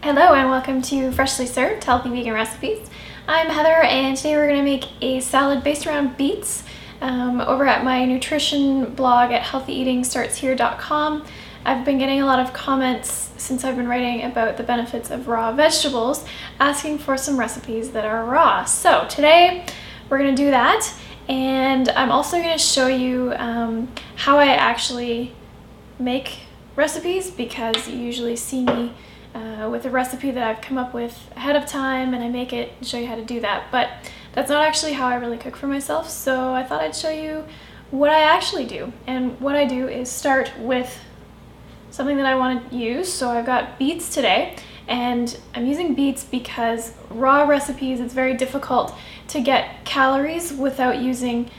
Hello and welcome to Freshly Served Healthy Vegan Recipes. I'm Heather and today we're going to make a salad based around beets over at my nutrition blog at healthyeatingstartshere.com. I've been getting a lot of comments since I've been writing about the benefits of raw vegetables, asking for some recipes that are raw. So today we're going to do that, and I'm also going to show you how I actually make recipes, because you usually see me with a recipe that I've come up with ahead of time and I make it and show you how to do that, but that's not actually how I really cook for myself. So I thought I'd show you what I actually do, and what I do is start with something that I want to use. So I've got beets today, and I'm using beets because raw recipes, it's very difficult to get calories without using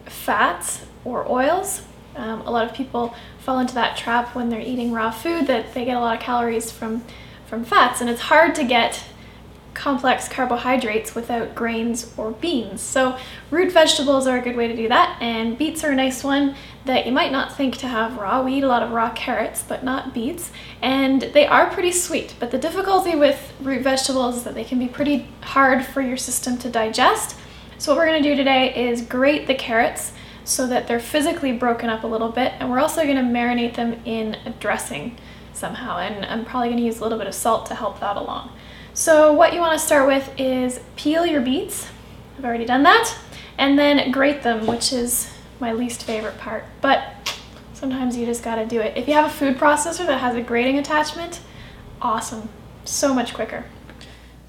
fats or oils. A lot of people fall into that trap when they're eating raw food, that they get a lot of calories from fats, and it's hard to get complex carbohydrates without grains or beans. So root vegetables are a good way to do that, and beets are a nice one that you might not think to have raw. We eat a lot of raw carrots, but not beets, and they are pretty sweet. But the difficulty with root vegetables is that they can be pretty hard for your system to digest. So what we're going to do today is grate the carrots so that they're physically broken up a little bit, and we're also going to marinate them in a dressing somehow, and I'm probably going to use a little bit of salt to help that along. So what you want to start with is peel your beets. I've already done that, and then grate them, which is my least favorite part, but sometimes you just got to do it. If you have a food processor that has a grating attachment, awesome, so much quicker.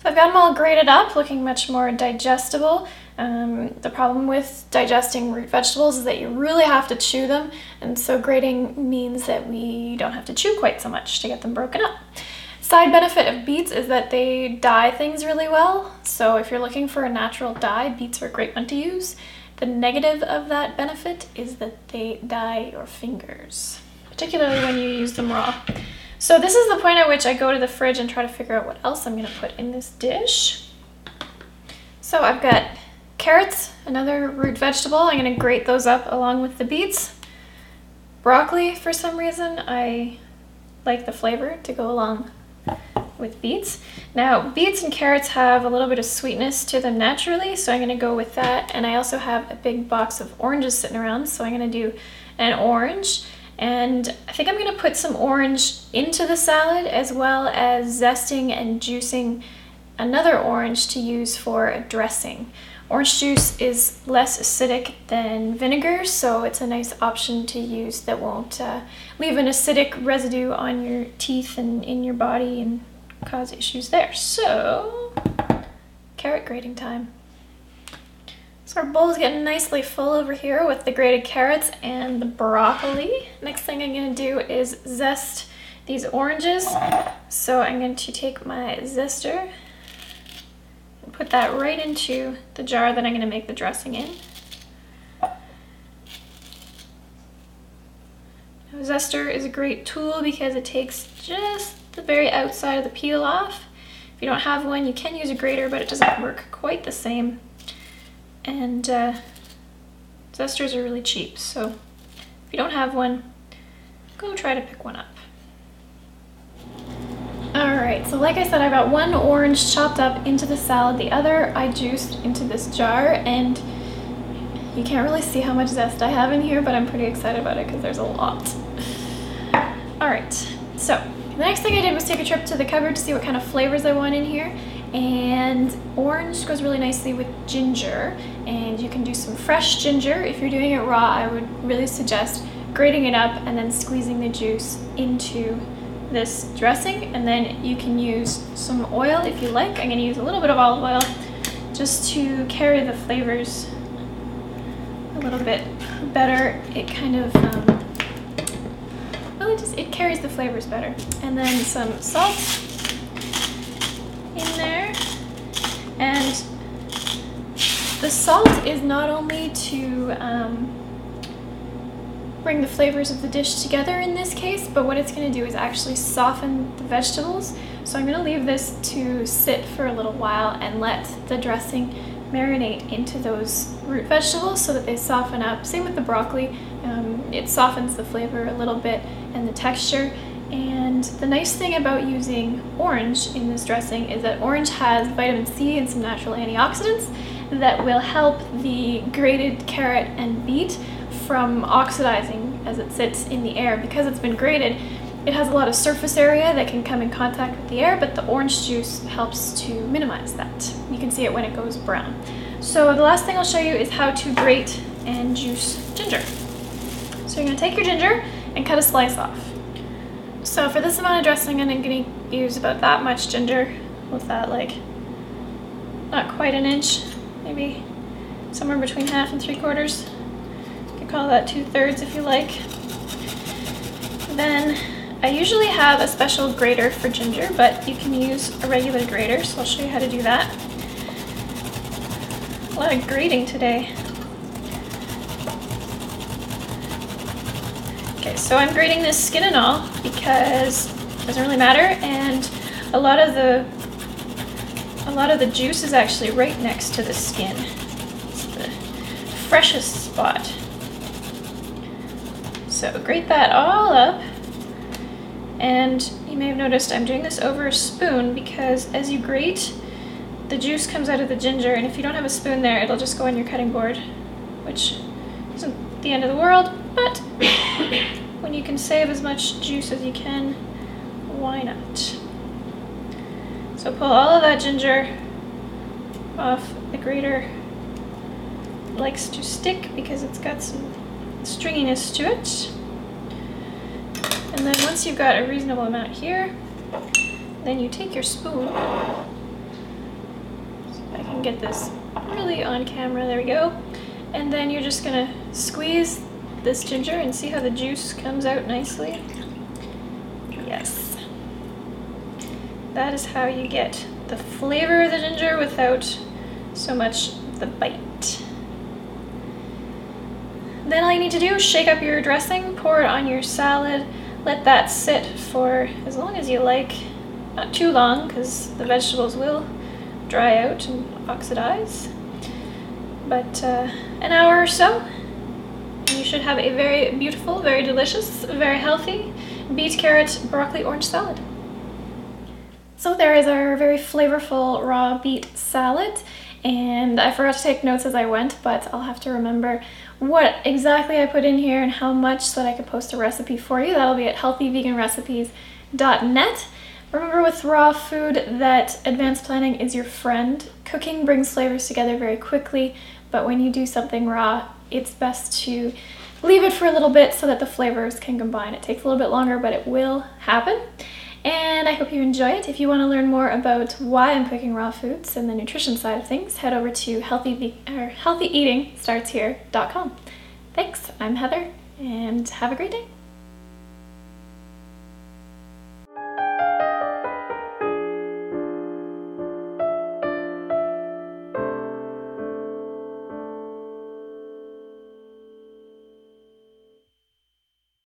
So I've got them all grated up, looking much more digestible. The problem with digesting root vegetables is that you really have to chew them, and so grating means that we don't have to chew quite so much to get them broken up. Side benefit of beets is that they dye things really well, so if you're looking for a natural dye, beets are a great one to use. The negative of that benefit is that they dye your fingers, particularly when you use them raw. So this is the point at which I go to the fridge and try to figure out what else I'm going to put in this dish. So I've got carrots, another root vegetable. I'm going to grate those up along with the beets. Broccoli, for some reason, I like the flavor to go along with beets. Now, beets and carrots have a little bit of sweetness to them naturally, so I'm going to go with that. And I also have a big box of oranges sitting around, so I'm going to do an orange. And I think I'm going to put some orange into the salad, as well as zesting and juicing another orange to use for a dressing. Orange juice is less acidic than vinegar, so it's a nice option to use that won't leave an acidic residue on your teeth and in your body and cause issues there. So, carrot grating time. So our bowl is getting nicely full over here with the grated carrots and the broccoli. Next thing I'm going to do is zest these oranges. So I'm going to take my zester and put that right into the jar that I'm going to make the dressing in. Now, zester is a great tool because it takes just the very outside of the peel off. If you don't have one, you can use a grater, but it doesn't work quite the same. And zesters are really cheap, so if you don't have one, go try to pick one up. Alright, so like I said, I got one orange chopped up into the salad, the other I juiced into this jar, and you can't really see how much zest I have in here, but I'm pretty excited about it because there's a lot. Alright, so the next thing I did was take a trip to the cupboard to see what kind of flavors I want in here. And orange goes really nicely with ginger, and you can do some fresh ginger. If you're doing it raw, I would really suggest grating it up and then squeezing the juice into this dressing, and then you can use some oil if you like. I'm going to use a little bit of olive oil just to carry the flavors a little bit better. It kind of well, it carries the flavors better. And then some salt in there, and the salt is not only to bring the flavors of the dish together in this case, but what it's going to do is actually soften the vegetables. So I'm going to leave this to sit for a little while and let the dressing marinate into those root vegetables so that they soften up. Same with the broccoli, it softens the flavor a little bit and the texture, and And the nice thing about using orange in this dressing is that orange has vitamin C and some natural antioxidants that will help the grated carrot and beet from oxidizing as it sits in the air. Because it's been grated, it has a lot of surface area that can come in contact with the air, but the orange juice helps to minimize that. You can see it when it goes brown. So the last thing I'll show you is how to grate and juice ginger. So you're gonna take your ginger and cut a slice off. So for this amount of dressing, I'm gonna use about that much ginger. With that, like, not quite an inch, maybe somewhere between 1/2 and 3/4. You can call that 2/3 if you like. Then I usually have a special grater for ginger, but you can use a regular grater, so I'll show you how to do that. A lot of grating today. Okay, so I'm grating this skin and all because it doesn't really matter, and a lot of the juice is actually right next to the skin. It's the freshest spot. So grate that all up, and you may have noticed I'm doing this over a spoon because as you grate, the juice comes out of the ginger, and if you don't have a spoon there, it'll just go on your cutting board, which isn't the end of the world, but when you can save as much juice as you can, why not? So pull all of that ginger off the grater. It likes to stick because it's got some stringiness to it. And then once you've got a reasonable amount here, then you take your spoon. So I can get this really on camera, there we go. And then you're just gonna squeeze this ginger and see how the juice comes out nicely. Yes. That is how you get the flavor of the ginger without so much the bite. Then all you need to do is shake up your dressing, pour it on your salad, let that sit for as long as you like. Not too long, because the vegetables will dry out and oxidize. But an hour or so, and you should have a very beautiful, very delicious, very healthy beet, carrot, broccoli, orange salad. So there is our very flavorful raw beet salad, and I forgot to take notes as I went, but I'll have to remember what exactly I put in here and how much so that I can post a recipe for you. That'll be at healthyveganrecipes.net. Remember with raw food that advanced planning is your friend. Cooking brings flavors together very quickly, but when you do something raw, it's best to leave it for a little bit so that the flavors can combine. It takes a little bit longer, but it will happen. And I hope you enjoy it. If you want to learn more about why I'm cooking raw foods and the nutrition side of things, head over to healthyeatingstartshere.com. Thanks, I'm Heather, and have a great day.